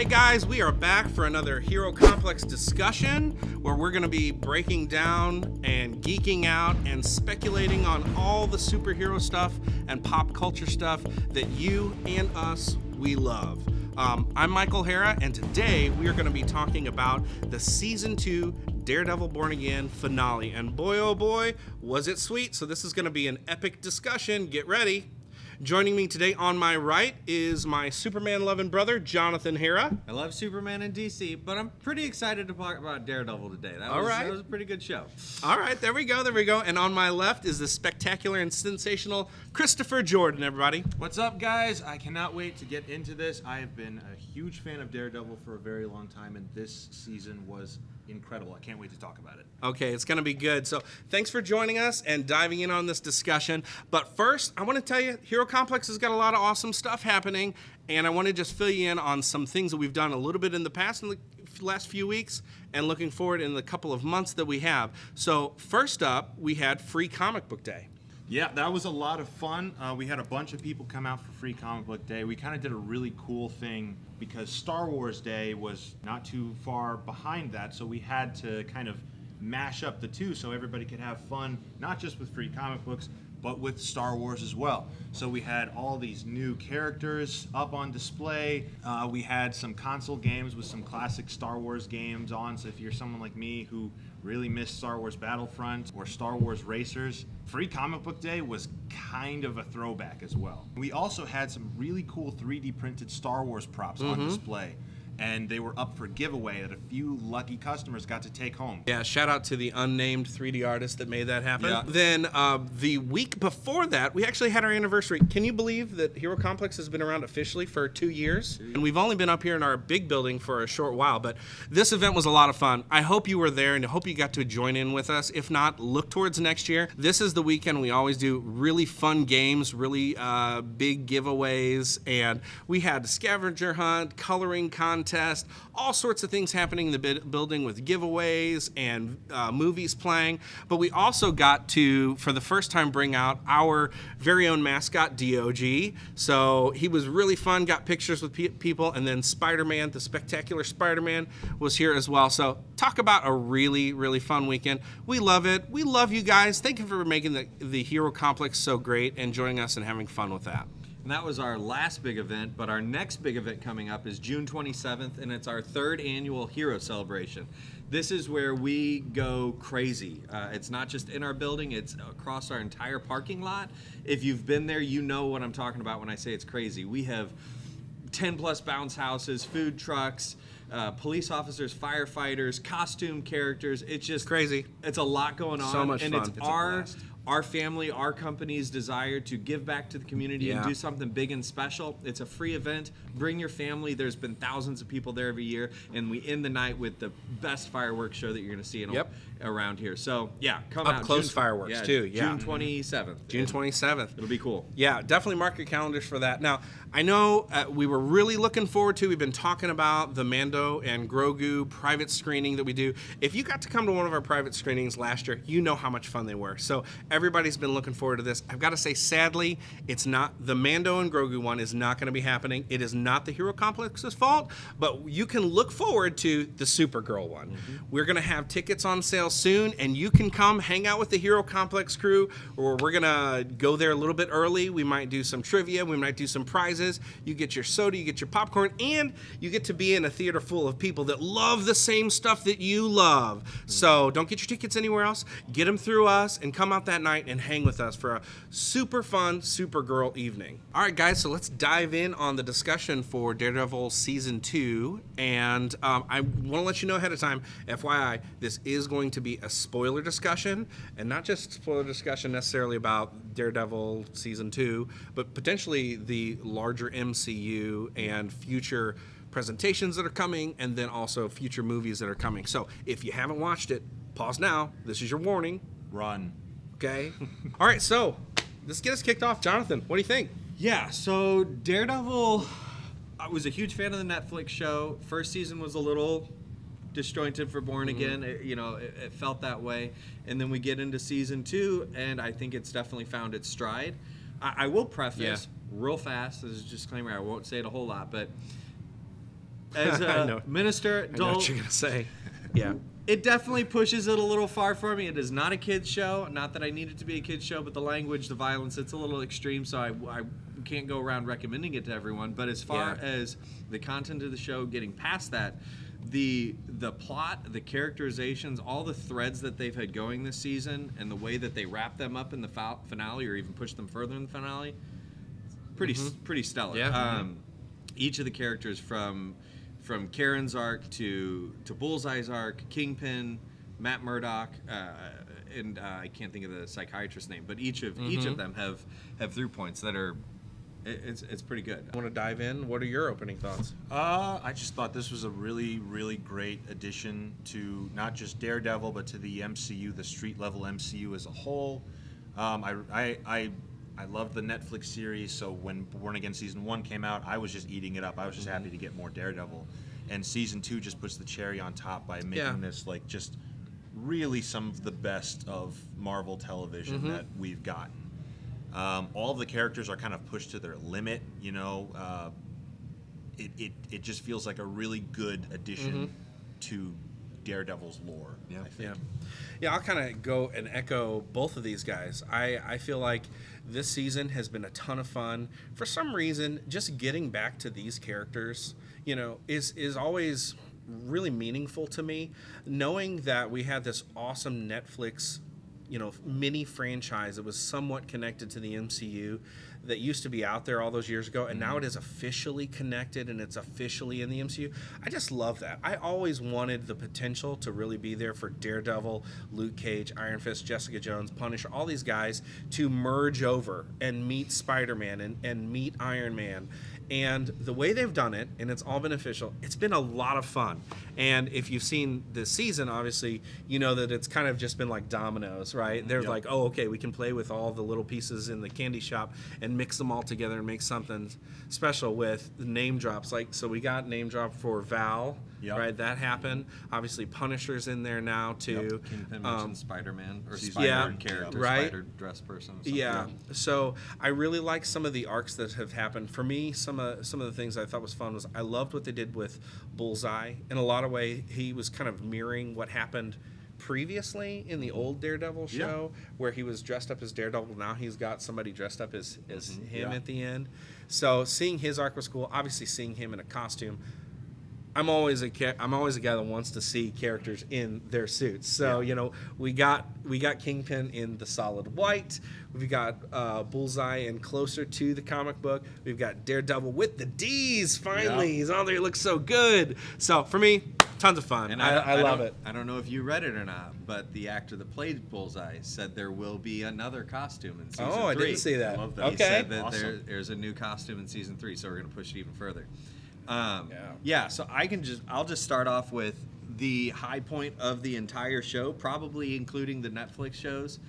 right, guys, we are back for another Hero Complex discussion where we're going to be breaking down and geeking out and speculating on all the superhero stuff and pop culture stuff that you and us, we love. I'm Michael Hara, and today we are going to be talking about the Season 2 Daredevil Born Again finale. And boy, oh boy, was it sweet. So this is going to be an epic discussion. Get ready. Joining me today on my right is my Superman-loving brother, Jonathan Hara. I love Superman and DC, but I'm pretty excited to talk about Daredevil today. That was a pretty good show. All right, there we go. And on my left is the spectacular and sensational Christopher Jordan, everybody. What's up, guys? I cannot wait to get into this. I have been a huge fan of Daredevil for a very long time, and this season was incredible. I can't wait to talk about it. Okay, it's going to be good. So thanks for joining us and diving in on this discussion. But first, I want to tell you, Hero Complex has got a lot of awesome stuff happening, and I want to just fill you in on some things that we've done a little bit in the past, in the last few weeks, and looking forward in the couple of months that we have. So first up, we had Free Comic Book Day. Yeah, that was a lot of fun. We had a bunch of people come out for Free Comic Book Day. We kind of did a really cool thing because Star Wars Day was not too far behind that, so we had to kind of mash up the two so everybody could have fun, not just with free comic books, but with Star Wars as well. So we had all these new characters up on display. We had some console games with some classic Star Wars games on, so if you're someone like me who really missed Star Wars Battlefront or Star Wars Racers, Free Comic Book Day was kind of a throwback as well. We also had some really cool 3D printed Star Wars props on display, and they were up for giveaway that a few lucky customers got to take home. Yeah, shout out to the unnamed 3D artist that made that happen. Yeah. Then the week before that, we actually had our anniversary. Can you believe that Hero Complex has been around officially for 2 years? And we've only been up here in our big building for a short while, but this event was a lot of fun. I hope you were there, and I hope you got to join in with us. If not, look towards next year. This is the weekend we always do really fun games, really big giveaways, and we had a scavenger hunt, coloring contest, all sorts of things happening in the building with giveaways and movies playing. But we also got to, for the first time, bring out our very own mascot, DOG. So he was really fun, got pictures with people, and then Spider-Man, the spectacular Spider-Man, was here as well. So talk about a really, really fun weekend. We love it. We love you guys. Thank you for making the Hero Complex so great and joining us and having fun with that. And that was our last big event, but our next big event coming up is June 27th, and it's our third annual Hero Celebration. This is where we go crazy. It's not just in our building, it's across our entire parking lot. If you've been there, you know what I'm talking about when I say it's crazy. We have 10 plus bounce houses, food trucks, police officers, firefighters, costume characters. It's just crazy. It's a lot going on. So much and fun. It's our family, our company's desire to give back to the community and do something big and special. It's a free event. Bring your family. There's been thousands of people there every year, and we end the night with the best fireworks show that you're going to see around here. So, yeah, come out. Up close fireworks, too. Yeah. June 27th. June 27th. It'll be cool. Yeah, definitely mark your calendars for that. Now, I know we were really looking forward to, we've been talking about the Mando and Grogu private screening that we do. If you got to come to one of our private screenings last year, you know how much fun they were. So everybody's been looking forward to this. I've got to say, sadly, it's not, the Mando and Grogu one is not going to be happening. It is not the Hero Complex's fault, but you can look forward to the Supergirl one. We're going to have tickets on sale soon, and you can come hang out with the Hero Complex crew, or we're going to go there a little bit early. We might do some trivia. We might do some prizes. You get your soda, you get your popcorn, and you get to be in a theater full of people that love the same stuff that you love. So don't get your tickets anywhere else. Get them through us and come out that night and hang with us for a super fun Supergirl evening. All right, guys, so let's dive in on the discussion for Daredevil Season 2. And I want to let you know ahead of time, FYI, this is going to be a spoiler discussion, and not just spoiler discussion necessarily about Daredevil Season 2, but potentially the larger MCU and future presentations that are coming, and then also future movies that are coming. So if you haven't watched it, pause now. This is your warning. Run. Okay? All right, so let's get us kicked off. Jonathan, what do you think? Yeah, so Daredevil, I was a huge fan of the Netflix show. First season was a little disjointed for Born Again. It felt that way. And then we get into Season 2, and I think it's definitely found its stride. I will preface real fast, as a disclaimer, I won't say it a whole lot, but as I know. a minister, I know what you're gonna say. Yeah. it definitely pushes it a little far for me. It is not a kid's show. Not that I need it to be a kid's show, but the language, the violence, it's a little extreme, so I can't go around recommending it to everyone. But as far as the content of the show, getting past that, the plot, the characterizations, all the threads that they've had going this season, and the way that they wrap them up in the finale, or even push them further in the finale, pretty stellar. Yeah. Each of the characters from Karen's arc to Bullseye's arc, Kingpin, Matt Murdock, and I can't think of the psychiatrist's name, but each of them have through points that are it's pretty good. Want to dive in? What are your opening thoughts? I just thought this was a really, really great addition to not just Daredevil, but to the MCU, the street level MCU as a whole. I loved the Netflix series, so when Born Again Season 1 came out, I was just eating it up. I was just happy to get more Daredevil. And Season 2 just puts the cherry on top by making this like just really some of the best of Marvel television that we've gotten. All of the characters are kind of pushed to their limit, you know. It just feels like a really good addition to Daredevil's lore, I think. Yeah, I'll kind of go and echo both of these guys. I feel like this season has been a ton of fun. For some reason, just getting back to these characters, you know, is always really meaningful to me. Knowing that we had this awesome Netflix, you know, mini franchise that was somewhat connected to the MCU that used to be out there all those years ago, and now it is officially connected and it's officially in the MCU. I just love that. I always wanted the potential to really be there for Daredevil, Luke Cage, Iron Fist, Jessica Jones, Punisher, all these guys to merge over and meet Spider-Man and meet Iron Man. And the way they've done it, and it's all been official, it's been a lot of fun. And if you've seen this season, obviously, you know that it's kind of just been like dominoes, right? They're like, oh, okay, we can play with all the little pieces in the candy shop and mix them all together and make something special with the name drops. Like, so we got name drop for Val, right? That happened. Obviously, Punisher's in there now, too. Kingpin mentioned Spider-Man, or Yeah, Spider character, right? Spider dress person. Or something. Yeah. So I really like some of the arcs that have happened. For me, some of the things I thought was fun was I loved what they did with Bullseye. In a lot of way, he was kind of mirroring what happened previously in the old Daredevil show, where he was dressed up as Daredevil. Now he's got somebody dressed up as him at the end. So seeing his arc was cool. Obviously, seeing him in a costume. I'm always a guy that wants to see characters in their suits. So you know, we got Kingpin in the solid white. We've got Bullseye in closer to the comic book. We've got Daredevil with the D's. Finally, he's on there. He looks so good. So for me, tons of fun. And I love it. I don't know if you read it or not, but the actor that played Bullseye said there will be another costume in season 3. Oh, I didn't see that. I love that. Okay. He said that Awesome. there's a new costume in season 3, so we're going to push it even further. So I'll just start off with the high point of the entire show, probably including the Netflix shows.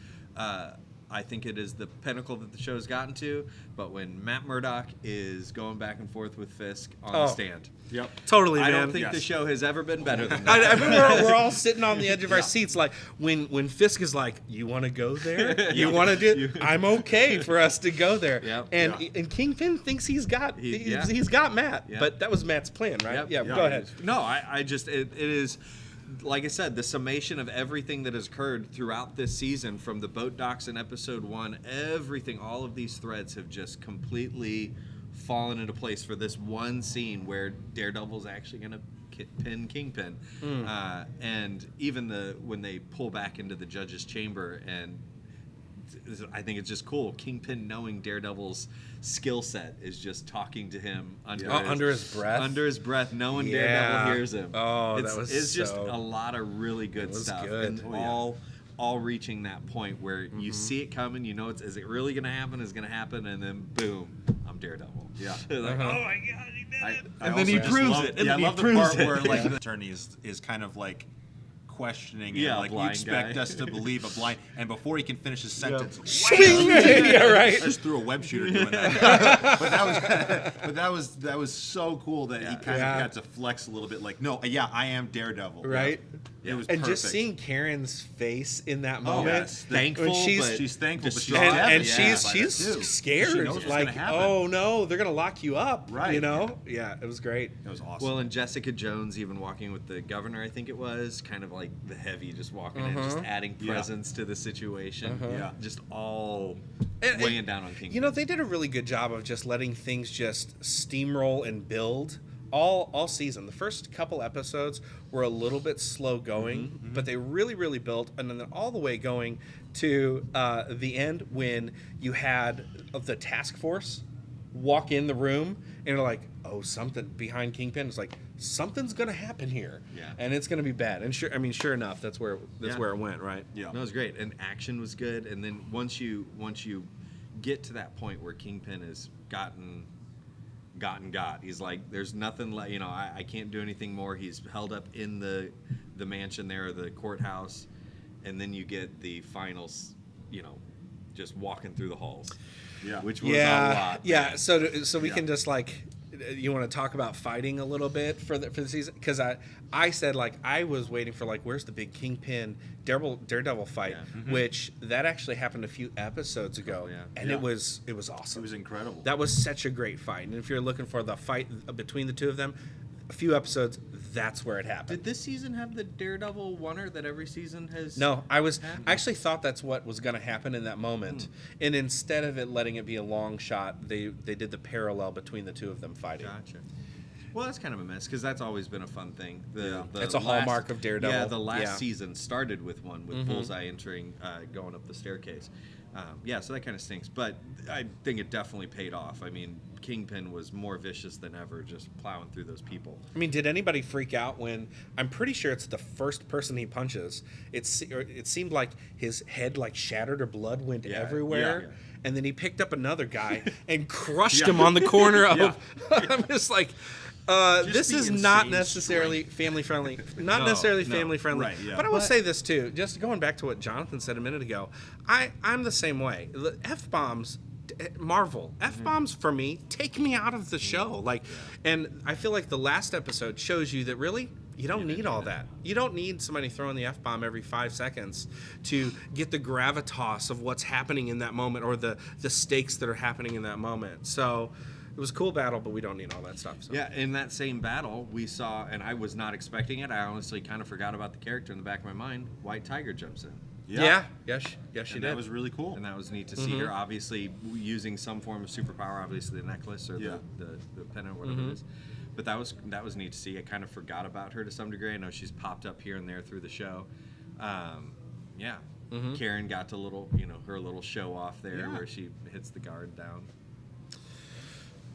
I think it is the pinnacle that the show's gotten to, but when Matt Murdock is going back and forth with Fisk on the stand. Totally, man. I don't think the show has ever been better than that. I mean, we're all sitting on the edge of our seats, like when Fisk is like, "You want to go there? You want to do? I'm okay for us to go there." And Kingpin thinks he's got Matt, but that was Matt's plan, right? Go ahead. No, I just it is. Like I said, the summation of everything that has occurred throughout this season, from the boat docks in episode 1, everything, all of these threads have just completely fallen into place for this one scene where Daredevil's actually going to pin Kingpin. And even when they pull back into the judge's chamber, and I think it's just cool. Kingpin, knowing Daredevil's skill set, is just talking to him under his breath. Under his breath, knowing Daredevil hears him. Oh, it's just a lot of really good stuff, good. and all reaching that point where you see it coming. You know, is it really going to happen? Is going to happen? And then boom, I'm Daredevil. Yeah. Like, oh my God, he did it! And then he proves it. And I then love he the proves part where like the attorney is kind of like questioning it, like, you expect guy. us to believe a blind, and before he can finish his sentence, right. I just threw a web shooter doing that. but that was so cool that he kind of got to flex a little bit, like, no, I am Daredevil, right? It was And perfect. just seeing Karen's face in that Oh, moment, yes. Thankful, when she's but she's thankful, but she's distraught. and devastated by she's that, too. scared, She knows what's like, gonna happen. oh no, they're gonna lock you up, Right, you know? Yeah, it was great. That was awesome. Well, and Jessica Jones even walking with the governor, I think it was, kind of like the heavy, just walking in, just adding Yeah. presence to the situation. Yeah. Just all And- weighing down on King. You know, they did a really good job of just letting things just steamroll and build all season. The first couple episodes were a little bit slow going, but they really built, and then all the way going to the end when you had the task force walk in the room and you're like, oh, something behind Kingpin. It's like something's gonna happen here, Yeah. and it's gonna be bad. And sure enough, that's where it went, right? yeah. No, it was great, and action was good. And then once you get to that point where Kingpin has gotten, he's like, there's nothing like, you know, I can't do anything more. He's held up in the mansion there, the courthouse, and then you get the finals, you know, just walking through the halls, Yeah. which was a lot. Yeah. man. So we Yeah. can just like, you want to talk about fighting a little bit for the season? Because I said, like, I was waiting for, like, where's the big Kingpin Daredevil fight, Yeah. which that actually happened a few episodes ago, Oh, yeah. and Yeah. it was awesome. It was incredible. That was such a great fight, and if you're looking for the fight between the two of them, a few episodes, that's where it happened. Did this season have the Daredevil oneer that every season has? No, I actually thought that's what was going to happen in that moment, and instead of it letting it be a long shot, they did the parallel between the two of them fighting. Gotcha. Well, that's kind of a mess because that's always been a fun thing. It's a hallmark of Daredevil. Yeah, the last Yeah. season started with one with Bullseye entering, going up the staircase. Yeah, so that kind of stinks, but I think it definitely paid off. I mean, Kingpin was more vicious than ever, just plowing through those people. I mean, did anybody freak out when, I'm pretty sure it's the first person he punches, it seemed like his head like shattered or blood went Yeah, everywhere, yeah. and then he picked up another guy and crushed him on the corner of, I'm just like, this the is not insane necessarily family friendly. Not necessarily family friendly. Right, yeah. But I will say this too, just going back to what Jonathan said a minute ago, I'm the same way. The F-bombs, Marvel, F-bombs for me, take me out of the show. Like, and I feel like the last episode shows you that really, you don't need all that. You don't need somebody throwing the F-bomb every 5 seconds to get the gravitas of what's happening in that moment or the stakes that are happening in that moment. So it was a cool battle, but we don't need all that stuff. So. Yeah, in that same battle, we saw, and I was not expecting it. I honestly kind of forgot about the character in the back of my mind. White Tiger jumps in. Yes, she And did. that was really cool. And that was neat to see her, obviously using some form of superpower, obviously the necklace or Yeah. the pennant, whatever it is. But that was neat to see. I kind of forgot about her to some degree. I know she's popped up here and there through the show. Yeah. Karen got to her little show off there Yeah. where she hits the guard down.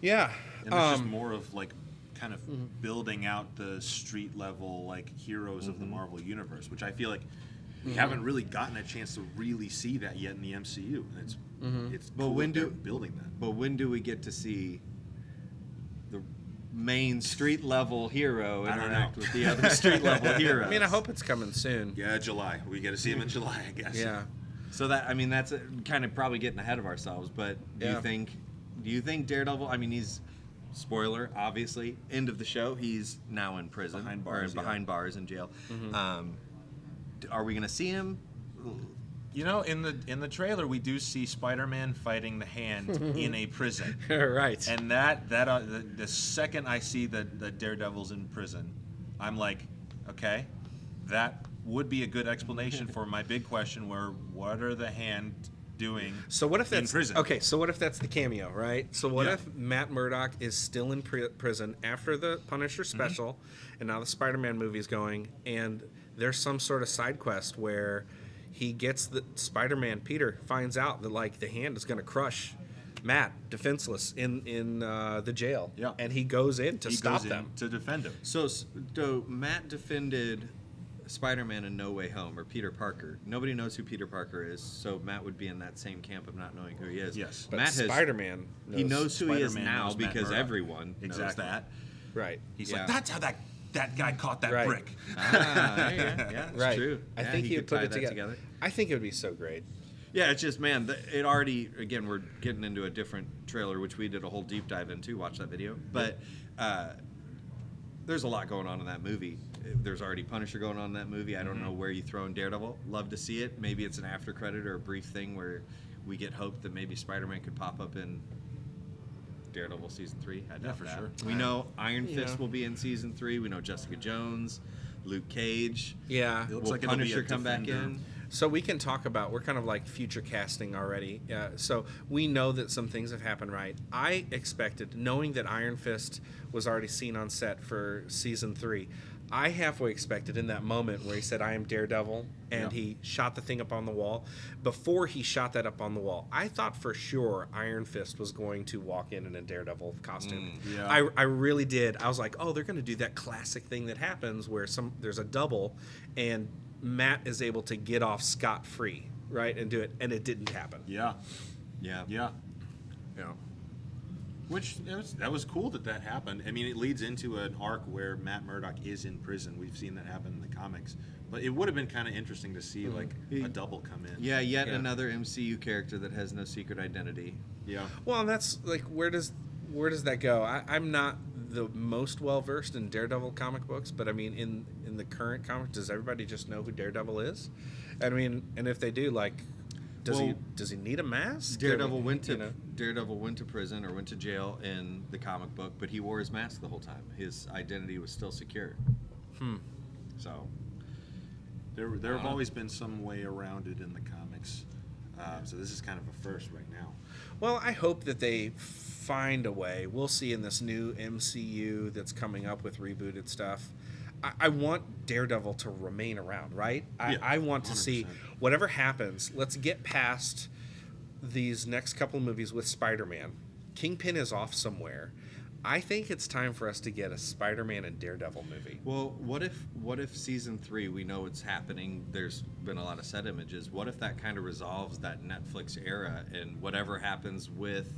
Yeah. And it's just more of like kind of building out the street level like heroes of the Marvel universe, which I feel like we haven't really gotten a chance to really see that yet in the MCU. And it's But cool when that they're do- building that. But when do we get to see the main street level hero I don't interact know. with the other street level heroes? I mean, I hope it's coming soon. Yeah, July. We get to see him in July, I guess. Yeah. So that's kind of probably getting ahead of ourselves. But do you think Daredevil? I mean, he's spoiler, obviously, end of the show. He's now in prison Behind bars, behind bars in jail. Are we going to see him? You know, in the trailer, we do see Spider-Man fighting the Hand in a prison, Right. and the second I see the Daredevil's in prison, I'm like, okay, that would be a good explanation for my big question: what are the Hand doing? So what if that's in prison? Okay, so what if that's the cameo, right? So what Yeah. if Matt Murdock is still in prison after the Punisher special, and now the Spider-Man movie is going, and there's some sort of side quest where he gets the Spider-Man Peter finds out that like the Hand is going to crush Matt defenseless in the jail, Yeah. and he goes in to He stop goes in them. to defend him. So Matt defended Spider-Man in No Way Home, or Peter Parker. Nobody knows who Peter Parker is, so Matt would be in that same camp of not knowing who he is. Yes. But Matt has, Spider-Man he knows who he is Spider-Man now knows Matt because Murdock. everyone knows Exactly. that. right. He's Yeah. like, that's how that guy caught that Right. brick. Yeah, it's Right. true. I Yeah, think he could would put tie it that together. I think it would be so great. Yeah, it's just, man, it already, again, we're getting into a different trailer, which we did a whole deep dive into. Watch that video. But there's a lot going on in that movie. There's already Punisher going on in that movie. I don't know where you throw in Daredevil. Love to see it. Maybe it's an after credit or a brief thing where we get hope that maybe Spider-Man could pop up in Daredevil season 3. I doubt for that. sure. We know Iron Fist Yeah. will be in season 3. We know Jessica Jones, Luke Cage. Yeah. It looks Will like it'll be Punisher a come back Defender. in? So we can talk about, we're kind of like future casting already. So we know that some things have happened, right? I expected, knowing that Iron Fist was already seen on set for season 3, I halfway expected in that moment where he said, "I am Daredevil," and Yeah. he shot the thing up on the wall. Before he shot that up on the wall, I thought for sure Iron Fist was going to walk in a Daredevil costume. Yeah. I really did. I was like, oh, they're going to do that classic thing that happens where there's a double and Matt is able to get off scot-free, right, and do it, and it didn't happen. Yeah. Yeah. Yeah. You know? Which that was cool that happened. I mean, it leads into an arc where Matt Murdock is in prison. We've seen that happen in the comics, but it would have been kind of interesting to see like a double come in. Yeah, yet Yeah. another MCU character that has no secret identity. Yeah. Well, and that's like, where does that go? I'm not the most well versed in Daredevil comic books, but I mean, in the current comic, does everybody just know who Daredevil is? I mean, and if they do, like, does he need a mask? Daredevil went to you know? Daredevil went to prison or went to jail in the comic book, but he wore his mask the whole time. His identity was still secure. So There have always been some way around it in the comics. So this is kind of a first right now. Well, I hope that they find a way. We'll see in this new MCU that's coming up with rebooted stuff. I want Daredevil to remain around, right? Yeah, I want to see 100%. whatever happens. Let's get past these next couple of movies with Spider-Man. Kingpin is off somewhere. I think it's time for us to get a Spider-Man and Daredevil movie. well, what if season 3, we know it's happening, there's been a lot of set images. What if that kind of resolves that Netflix era, and whatever happens with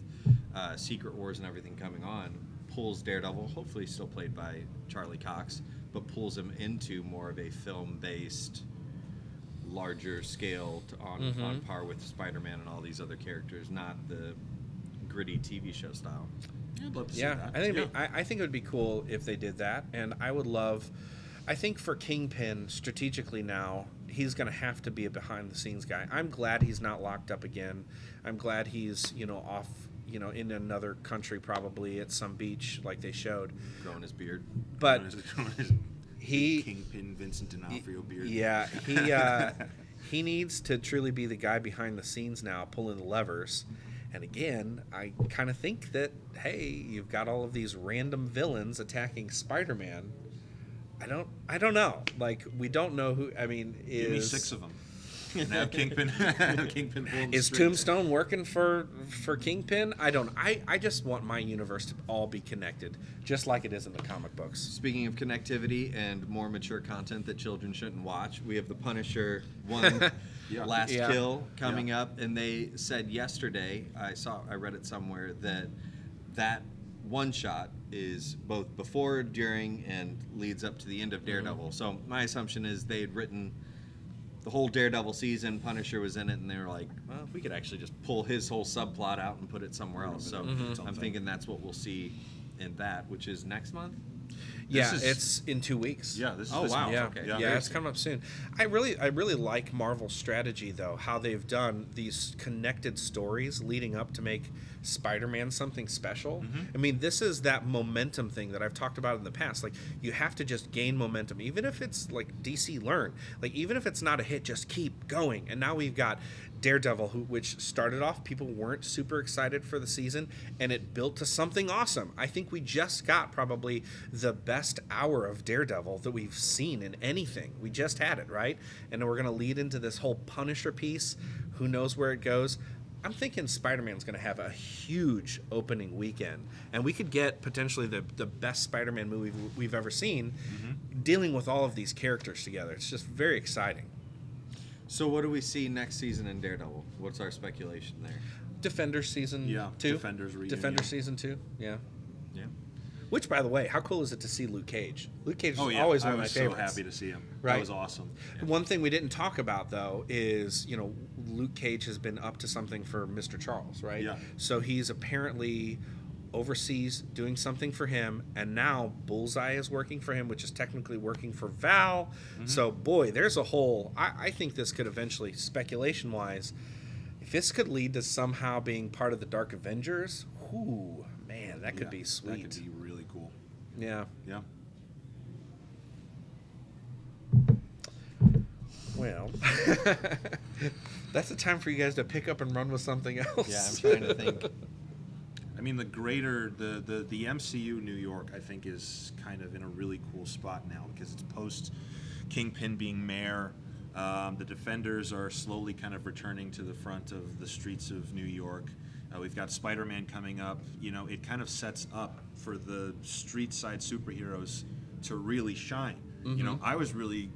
Secret Wars and everything coming on pulls Daredevil, hopefully still played by Charlie Cox, but pulls him into more of a film-based, larger scale on par with Spider-Man and all these other characters, not the gritty TV show style. I'd love to see Yeah, that. I think it would be cool if they did that, and I think for Kingpin strategically now, he's going to have to be a behind-the-scenes guy. I'm glad he's not locked up again. I'm glad he's off in another country, probably at some beach like they showed. Growing his beard. But he Kingpin Vincent D'Onofrio beard. yeah, he needs to truly be the guy behind the scenes now, pulling the levers. And again, I kind of think that, hey, you've got all of these random villains attacking Spider-Man. I don't know. Like, we don't know who. I mean, Give me 6 of them. And have Kingpin. Kingpin pull them is straight. Tombstone working for Kingpin? I don't. I just want my universe to all be connected, just like it is in the comic books. Speaking of connectivity and more mature content that children shouldn't watch, we have the Punisher 1 Yeah. Last Yeah. Kill coming up, and they said yesterday, I read it somewhere, that one shot is both before, during, and leads up to the end of Daredevil. So my assumption is they had written the whole Daredevil season, Punisher was in it, and they were like, well, we could actually just pull his whole subplot out and put it somewhere else. So I'm thinking that's what we'll see in that, which is next month. Yeah, is- it's in 2 weeks. Yeah, this is Oh, this wow. month. Yeah, Okay. yeah, Very it's soon. coming up soon. I really like Marvel's strategy though, how they've done these connected stories leading up to make Spider-Man something special. I mean, this is that momentum thing that I've talked about in the past. Like, you have to just gain momentum, even if it's like DC Learn. Like, even if it's not a hit, just keep going. And now we've got Daredevil, which started off, people weren't super excited for the season, and it built to something awesome. I think we just got probably the best hour of Daredevil that we've seen in anything. We just had it, right? And then we're going to lead into this whole Punisher piece. Who knows where it goes? I'm thinking Spider-Man's going to have a huge opening weekend, and we could get potentially the best Spider-Man movie we've ever seen, dealing with all of these characters together. It's just very exciting. So what do we see next season in Daredevil? What's our speculation there? Defenders season Yeah, 2. Defenders reunion. Defenders season 2. Yeah. Yeah. Which, by the way, how cool is it to see Luke Cage? Luke Cage is Oh yeah, always I one of my was so favorites. happy to see him. Right. That was awesome. One thing we didn't talk about though is, Luke Cage has been up to something for Mr. Charles, right? Yeah. So he's apparently overseas doing something for him, and now Bullseye is working for him, which is technically working for Val. So, boy, there's a whole... I think this could eventually, speculation-wise, if this could lead to somehow being part of the Dark Avengers, whoo, man, that could be sweet. That could be really cool. Yeah. Yeah. Well, that's the time for you guys to pick up and run with something else. Yeah, I'm trying to think. I mean, the MCU New York, I think, is kind of in a really cool spot now because it's post Kingpin being mayor. The Defenders are slowly kind of returning to the front of the streets of New York. We've got Spider-Man coming up. You know, it kind of sets up for the street side superheroes to really shine. You know, I was really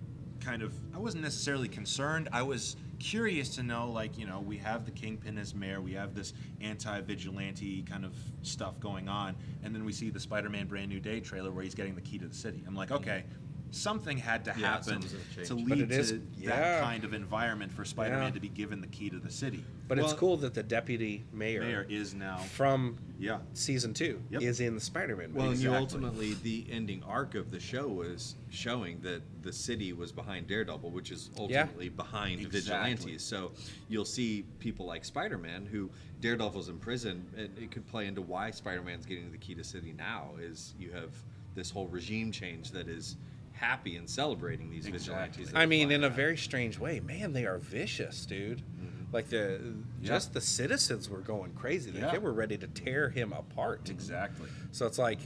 I wasn't necessarily concerned. I was curious to know, like, you know, we have the Kingpin as mayor, we have this anti-vigilante kind of stuff going on, and then we see the Spider-Man Brand New Day trailer where he's getting the key to the city. I'm like, okay, something had to happen to lead to that kind of environment for Spider-Man to be given the key to the city. But it's cool that the deputy mayor is now from season 2 is in the Spider-Man movie. Well, and you ultimately, the ending arc of the show was showing that the city was behind Daredevil, which is ultimately behind vigilantes. So you'll see people like Spider-Man, who Daredevil's in prison, and it could play into why Spider-Man's getting the key to the city now, is you have this whole regime change that is happy and celebrating these vigilantes. I mean, in a very strange way, man, they are vicious, dude. Like just the citizens were going crazy. Like they were ready to tear him apart. Exactly. So it's like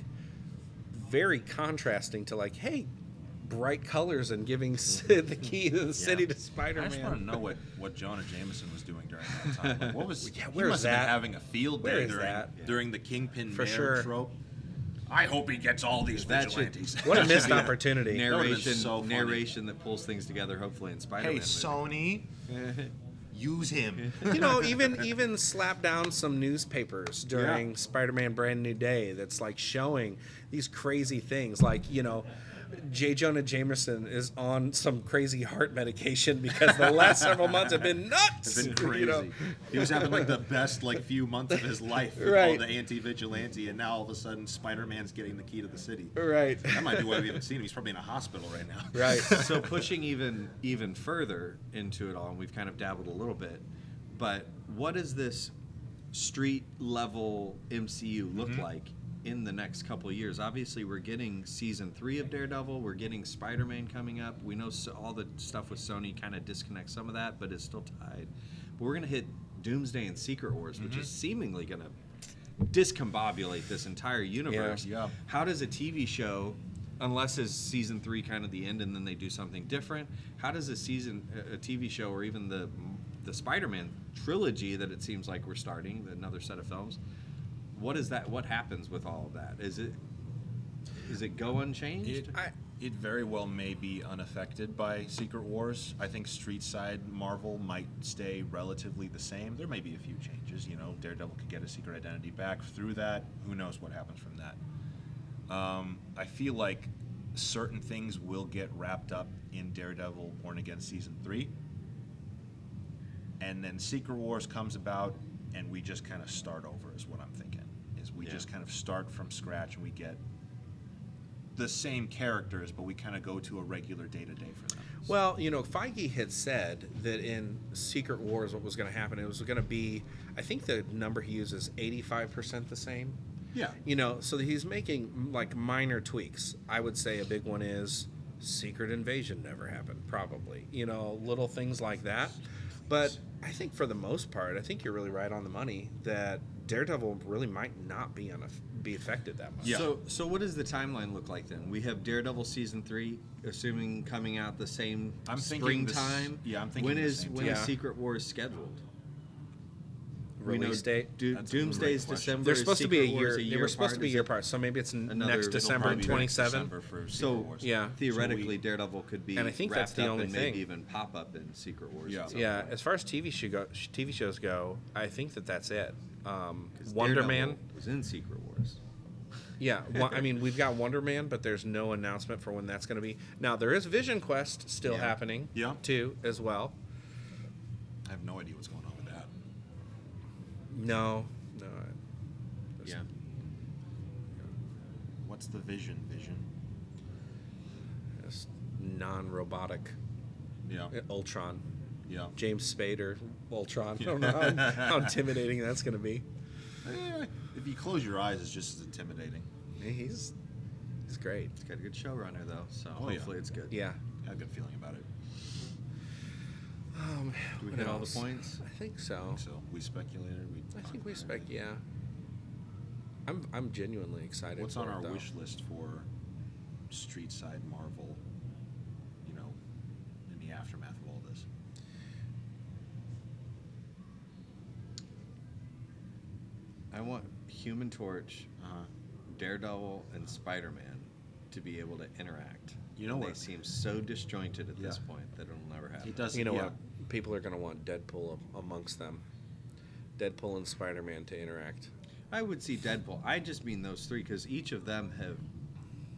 very contrasting to like, hey, bright colors and giving the key to the city to Spider-Man. I just want to know what Jonah Jameson was doing during that time. Like, what was he where's must have been having a field day during the Kingpin mayor trope. I hope he gets all these vigilantes. What a missed opportunity. Narration that pulls things together, hopefully, in Spider-Man. Hey, Sony, use him. You know, even slap down some newspapers during Spider-Man Brand New Day that's like showing these crazy things. Like, you know, J. Jonah Jameson is on some crazy heart medication because the last several months have been nuts. It's been crazy. You know? He was having like the best few months of his life with all the anti-vigilante, and now all of a sudden Spider-Man's getting the key to the city. Right. That might be why we haven't seen him. He's probably in a hospital right now. Right. So pushing even further into it all, and we've kind of dabbled a little bit, but what does this street level MCU look like in the next couple of years? Obviously, we're getting season 3 of Daredevil. We're getting Spider-Man coming up. We know all the stuff with Sony kind of disconnects some of that, but it's still tied. But we're going to hit Doomsday and Secret Wars, which is seemingly going to discombobulate this entire universe. Yeah. How does a TV show, unless it's season 3 kind of the end and then they do something different, how does a TV show, or even the Spider-Man trilogy that it seems like we're starting, another set of films, what is that? What happens with all of that? Is it go unchanged? It very well may be unaffected by Secret Wars. I think Street Side Marvel might stay relatively the same. There may be a few changes. You know, Daredevil could get a secret identity back through that. Who knows what happens from that? I feel like certain things will get wrapped up in Daredevil Born Again Season 3. And then Secret Wars comes about, and we just kind of start over, is what I'm thinking. We just kind of start from scratch, and we get the same characters, but we kind of go to a regular day-to-day for them. Well, you know, Feige had said that in Secret Wars what was going to happen, it was going to be, I think the number he uses, 85% the same. Yeah. You know, so he's making like minor tweaks. I would say a big one is Secret Invasion never happened, probably. You know, little things like that. But I think for the most part, I think you're really right on the money that Daredevil really might not be affected that much. Yeah. So what does the timeline look like then? We have Daredevil season 3, assuming coming out the same springtime. I'm thinking when the is same when time. is Secret Wars scheduled? Release date? Doomsday's December. They're supposed to be a Secret Wars year. They were supposed to be a year apart, so maybe it's next December 27. So yeah, theoretically, Daredevil could be and I think that's the only thing. Maybe even pop up in Secret Wars. Yeah. As far as TV shows go, I think that's it. Wonder Man was in Secret Wars. Yeah, I mean, we've got Wonder Man, but there's no announcement for when that's going to be. Now, there is Vision Quest still happening, too, as well. I have no idea what's going on with that. No. Yeah. What's the Vision? Just non-robotic Yeah. Ultron. Yeah. James Spader, Ultron. I don't know how intimidating that's going to be. If you close your eyes, it's just as intimidating. He's great. It's got a good showrunner though, so Oh, yeah. hopefully it's good. Yeah. I have a good feeling about it. Do we What hit all the else? points? I think so. So we speculated. I think we spec. Yeah. I'm genuinely excited. What's for on it, our though. wish list for street side Marvel? You know, in the aftermath of all this. I want Human Torch, Uh-huh. Daredevil, and Spider-Man to be able to interact. You know And what? They seem so disjointed at this Yeah. point that it'll never happen. It does. You know yeah. what? People are going to want Deadpool amongst them. Deadpool and Spider-Man to interact. I would see Deadpool. I just mean those three because each of them have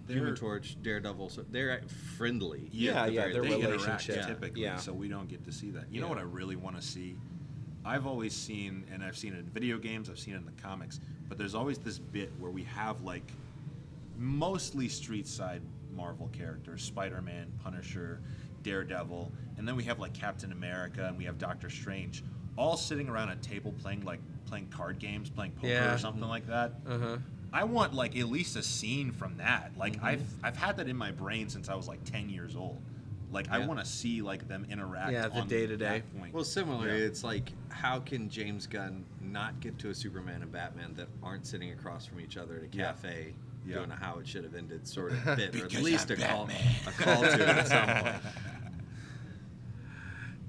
They're- Human Torch, Daredevil, so they're friendly. Yeah, at the yeah, very they're least. They interact relationship. typically, Yeah. so we don't get to see that. You Yeah. know what I really want to see? I've always seen, and I've seen it in video games, I've seen it in the comics, but there's always this bit where we have like mostly street side Marvel characters, Spider-Man, Punisher, Daredevil, and then we have like Captain America and we have Doctor Strange, all sitting around a table playing card games, playing poker Yeah. or something like that. Uh-huh. I want like at least a scene from that. Like I've had that in my brain since I was like 10 years old. Like I Yeah. want to see like them interact. Yeah, the on day-to-day. that point. Well, similarly, Yeah. it's like how can James Gunn not get to a Superman and Batman that aren't sitting across from each other at a Yeah. cafe Yeah. doing a how it should have ended sort of bit, or at Because least I'm a call Batman. to it at some point.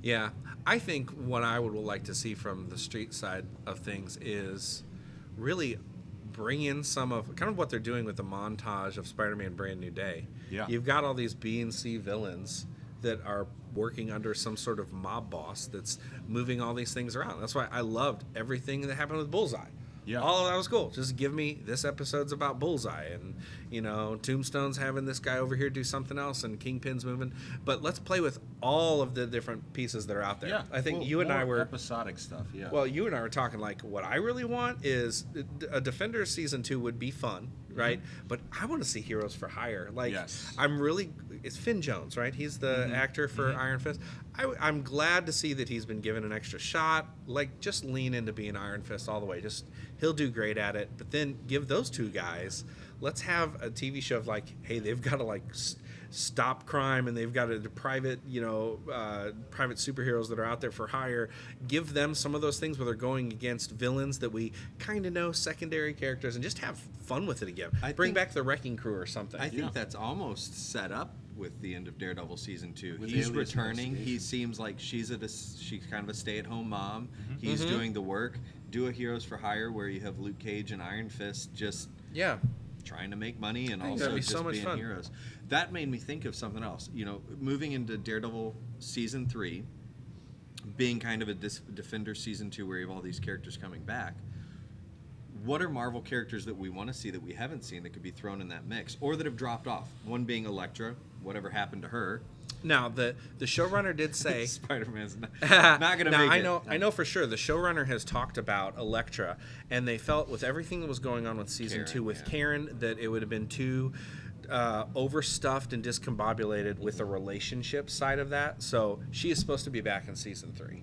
Yeah, I think what I would like to see from the street side of things is really bring in some of kind of what they're doing with the montage of Spider-Man Brand New Day. Yeah. You've got all these B and C villains that are working under some sort of mob boss that's moving all these things around. That's why I loved everything that happened with Bullseye. Yeah. All of that was cool. Just give me this episode's about Bullseye, and Tombstone's having this guy over here do something else, and Kingpin's moving. But let's play with all of the different pieces that are out there. Yeah. I think Well, you and I more were episodic stuff. Yeah. well, you and I were talking like what I really want is a Defenders season 2 would be fun, right? But I want to see Heroes for Hire. Like Yes. it's Finn Jones, right? He's the actor for Iron Fist. I'm glad to see that he's been given an extra shot. Like just lean into being Iron Fist all the way. Just he'll do great at it. But then give those two guys. Let's have a TV show of like, hey, they've got to like stop crime, and they've got a private, private superheroes that are out there for hire. Give them some of those things where they're going against villains that we kind of know, secondary characters, and just have fun with it again. Bring think- back the Wrecking Crew or something. I think Yeah. that's almost set up with the end of Daredevil season 2. With He's Alias returning. He Investigation. seems like she's kind of a stay-at-home mom. He's doing the work. Do a Heroes for Hire where you have Luke Cage and Iron Fist just yeah. trying to make money and I think also that'd be just so much being fun. heroes. That made me think of something else. Moving into Daredevil season 3, being kind of a Defender season 2 where you have all these characters coming back. What are Marvel characters that we want to see that we haven't seen that could be thrown in that mix or that have dropped off? One being Elektra, whatever happened to her. Now the showrunner did say Spider-Man's not going to now, make I know for sure the showrunner has talked about Elektra, and they felt with everything that was going on with season Karen, 2 with yeah. Karen that it would have been too overstuffed and discombobulated with the relationship side of that. So she is supposed to be back in season 3.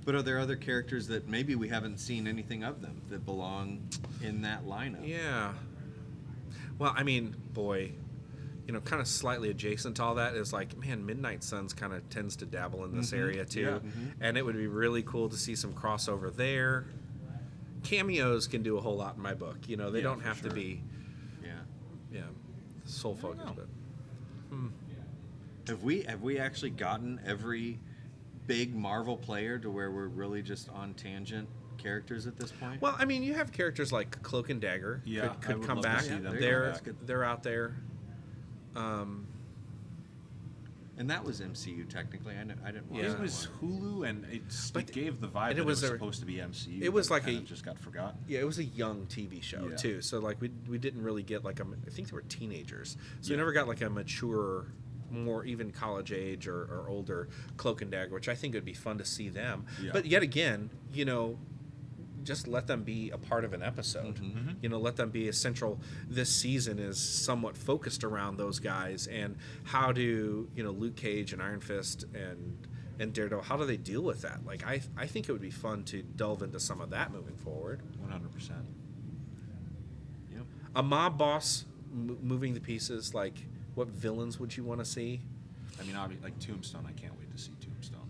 But are there other characters that maybe we haven't seen anything of them that belong in that lineup? Yeah. Well, I mean, boy, kind of slightly adjacent to all that is like, man, Midnight Suns kind of tends to dabble in this area too. Yeah. And it would be really cool to see some crossover there. Cameos can do a whole lot in my book. They Yeah, don't for have to sure. be, Yeah. sole focus, know. but Have we actually gotten every big Marvel player to where we're really just on tangent characters at this point? well, I mean, you have characters like Cloak and Dagger Yeah, I could would come love to back. see them They're come back. they're out there. And that was MCU technically. I didn't watch Yeah. that It was one. Hulu, and But- it gave the vibe and that it was a- supposed to be MCU. it was but like kind a- of just got forgot. Yeah, it was a young TV show Yeah. too. So like we didn't really get like I think they were teenagers. So we Yeah. never got like a mature, more even college age or older Cloak and Dagger, which I think would be fun to see them. Yeah. But yet again, just let them be a part of an episode. You know, let them be a central. This season is somewhat focused around those guys, and how do, you know, Luke Cage and Iron Fist and Daredevil, how do they deal with that? Like, I think it would be fun to delve into some of that moving forward. 100%. Yep. A mob boss moving the pieces, like, what villains would you want to see? I mean, obviously, like Tombstone, I can't wait to see Tombstone.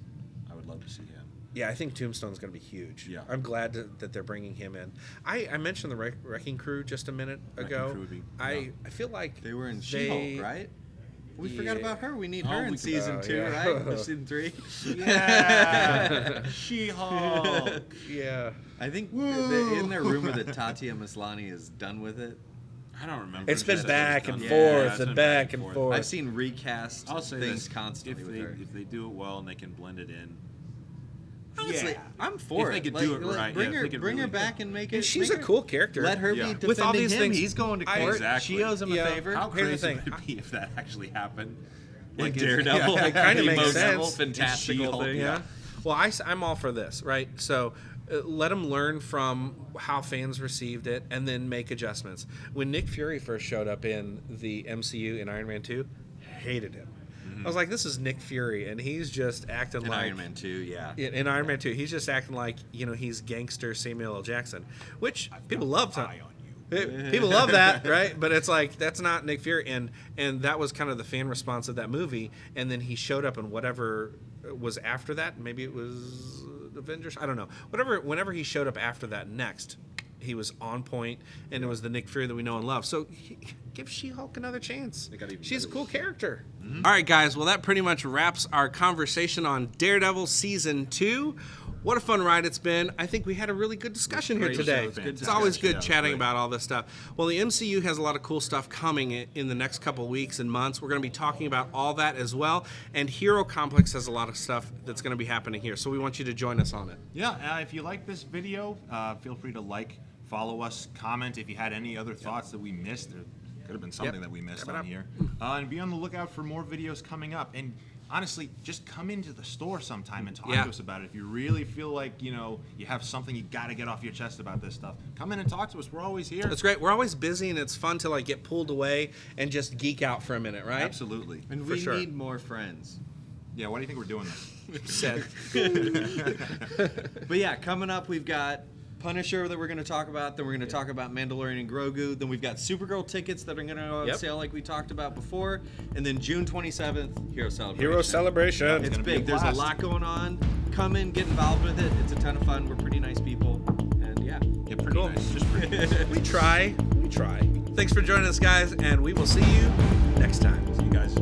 I would love to see him. Yeah, I think Tombstone's going to be huge. Yeah. I'm glad that they're bringing him in. I mentioned the Wrecking Crew just a minute ago. Crew would be- I feel like They were in She-Hulk, right? We forgot Yeah. about her. We need Oh, her in we- season 2, yeah. right? Or season 3. Yeah. She-Hulk. Yeah. I think in their rumor that Tatiana Maslany is done with it. I don't remember. It's if been she said back it and was Yeah, done. forth it's and been back and forth. I've seen recast I'll say things this, constantly if with they, her. if they do it well and they can blend it in. Honestly, Yeah. I'm for If it. they could do it right, Bring yeah, if her, they could bring her really- back and make it. And she's make a her- cool character. Let her Yeah. be defending With all these him. things- He's going to I- court. Exactly. She owes him Yeah. a favor. How Here's the crazy thing. would it be if that actually happened? Like it's- Daredevil. yeah. It kinda The makes most sense. fantastical She-Hulk, thing. yeah. Well, I'm all for this, right? So let them learn from how fans received it and then make adjustments. When Nick Fury first showed up in the MCU in Iron Man 2, hated him. I was like, this is Nick Fury, and he's just acting In like... Iron Man 2, yeah. In Iron Man 2, he's just acting like, you know, he's gangster Samuel L. Jackson, which people love. Eye on you. People love that, right? But it's like, that's not Nick Fury, and that was kind of the fan response of that movie. And then he showed up in whatever was after that. Maybe it was Avengers. I don't know. Whenever he showed up after that next, he was on point, and it was the Nick Fury that we know and love. So give She-Hulk another chance. They got even She's a better. cool character. All right, guys. Well, that pretty much wraps our conversation on Daredevil Season 2. What a fun ride it's been. I think we had a really good discussion here Great today. show. Good It's always discussion. good Yeah, chatting great. about all this stuff. Well, the MCU has a lot of cool stuff coming in the next couple weeks and months. We're going to be talking about all that as well. And Hero Complex has a lot of stuff that's going to be happening here. So we want you to join us on it. Yeah, if you like this video, feel free to like, follow us, comment if you had any other thoughts that we missed. There could have been something Yep. that we missed Yep. on here. And be on the lookout for more videos coming up. And honestly, just come into the store sometime and talk Yeah. to us about it. If you really feel like, you know, you have something you got to get off your chest about this stuff, come in and talk to us. We're always here. It's great. We're always busy, and it's fun to like get pulled away and just geek out for a minute, right? Absolutely. And For we sure. need more friends. Yeah, why do you think we're doing this? Said. But yeah, coming up, we've got Punisher that we're going to talk about. Then we're going to talk about Mandalorian and Grogu. Then we've got Supergirl tickets that are going to go on Yep. sale like we talked about before. And then June 27th, Hero Celebration. Hero Celebration. It's gonna be a big. There's a blast. lot going on. Come in, get involved with it. It's a ton of fun. We're pretty nice people. And yeah. Yeah, pretty Cool. nice. Just pretty nice. We try. Thanks for joining us, guys, and we will see you next time. See you guys.